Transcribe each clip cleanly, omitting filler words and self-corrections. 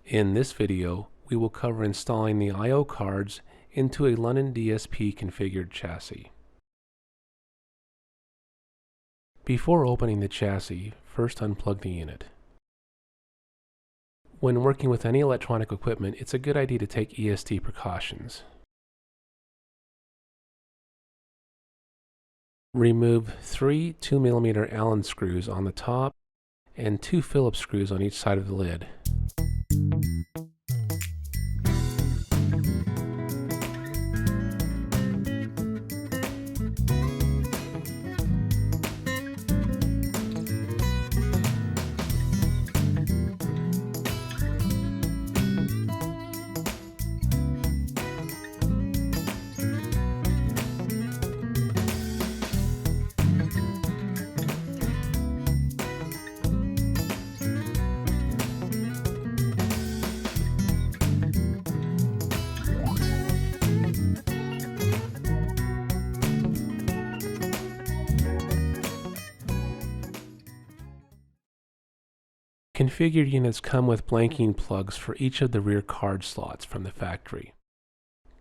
In this video, we will cover installing the I/O cards into a London DSP configured chassis. Before opening the chassis, first unplug the unit. When working with any electronic equipment, it's a good idea to take ESD precautions. Remove 3 2mm Allen screws on the top and 2 Phillips screws on each side of the lid. Configured units come with blanking plugs for each of the rear card slots from the factory.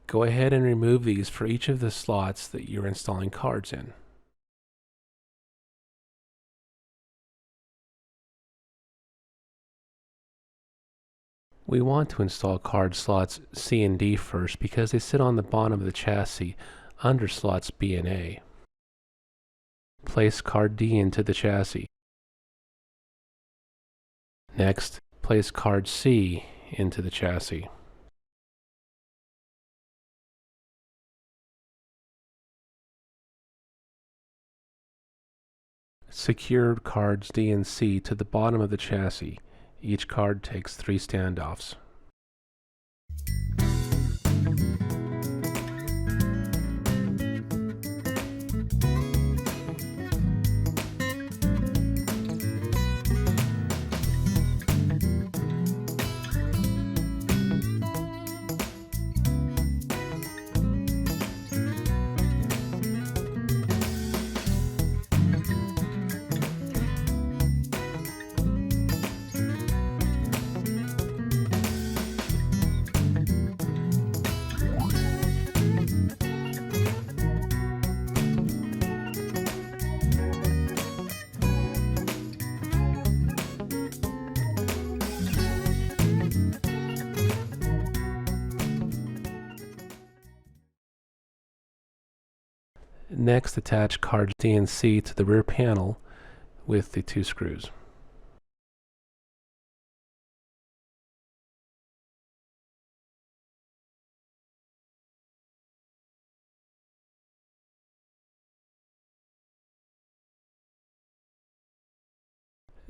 Go ahead and remove these for each of the slots that you're installing cards in. We want to install card slots C and D first because they sit on the bottom of the chassis under slots B and A. Place card D into the chassis. Next, place card C into the chassis. Secure cards D and C to the bottom of the chassis. Each card takes 3 standoffs. Next, attach cards D and C to the rear panel with the 2 screws.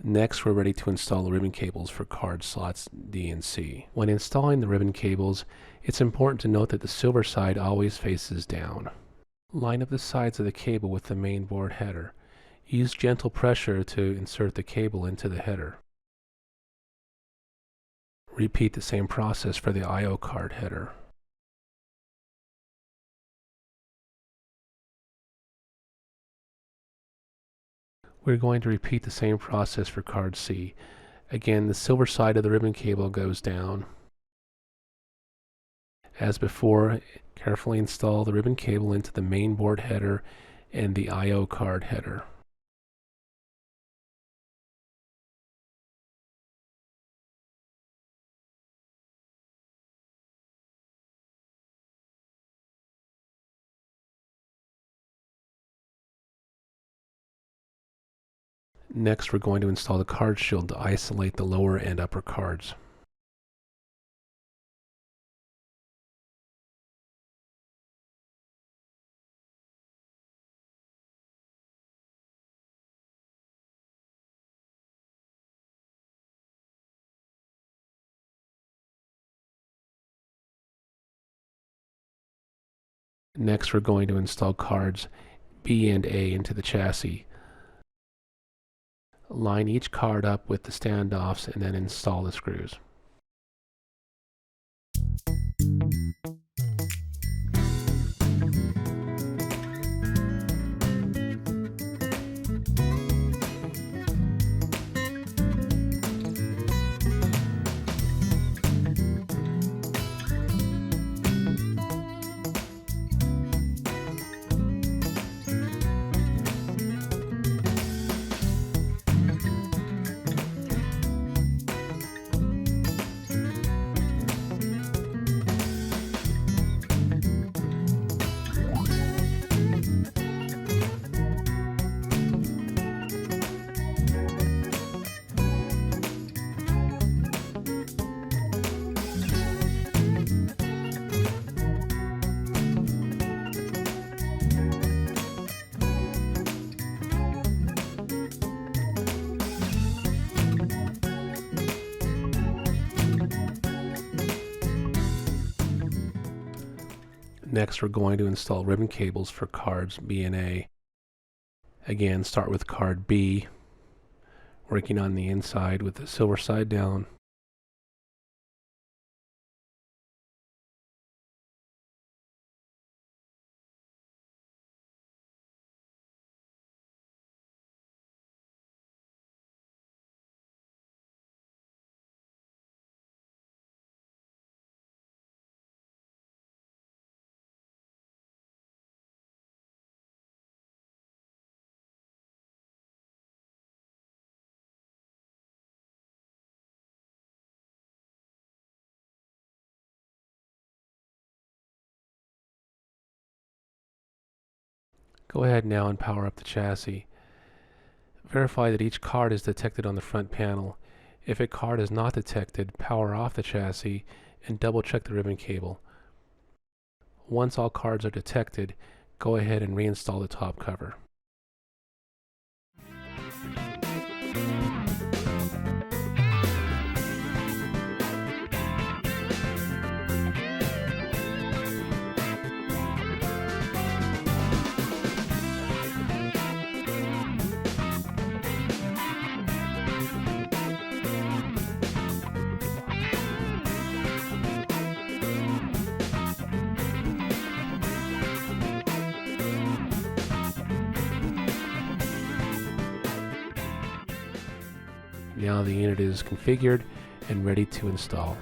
Next, we're ready to install the ribbon cables for card slots D and C. When installing the ribbon cables, it's important to note that the silver side always faces down. Line up the sides of the cable with the main board header. Use gentle pressure to insert the cable into the header. Repeat the same process for the I/O card header. We're going to repeat the same process for card C. Again, the silver side of the ribbon cable goes down. As before, carefully install the ribbon cable into the main board header and the I/O card header. Next, we're going to install the card shield to isolate the lower and upper cards. Next, we're going to install cards B and A into the chassis. Line each card up with the standoffs and then install the screws. Next, we're going to install ribbon cables for cards B and A. Again, start with card B, working on the inside with the silver side down. Go ahead now and power up the chassis. Verify that each card is detected on the front panel. If a card is not detected, power off the chassis and double check the ribbon cable. Once all cards are detected, go ahead and reinstall the top cover. Now the unit is configured and ready to install.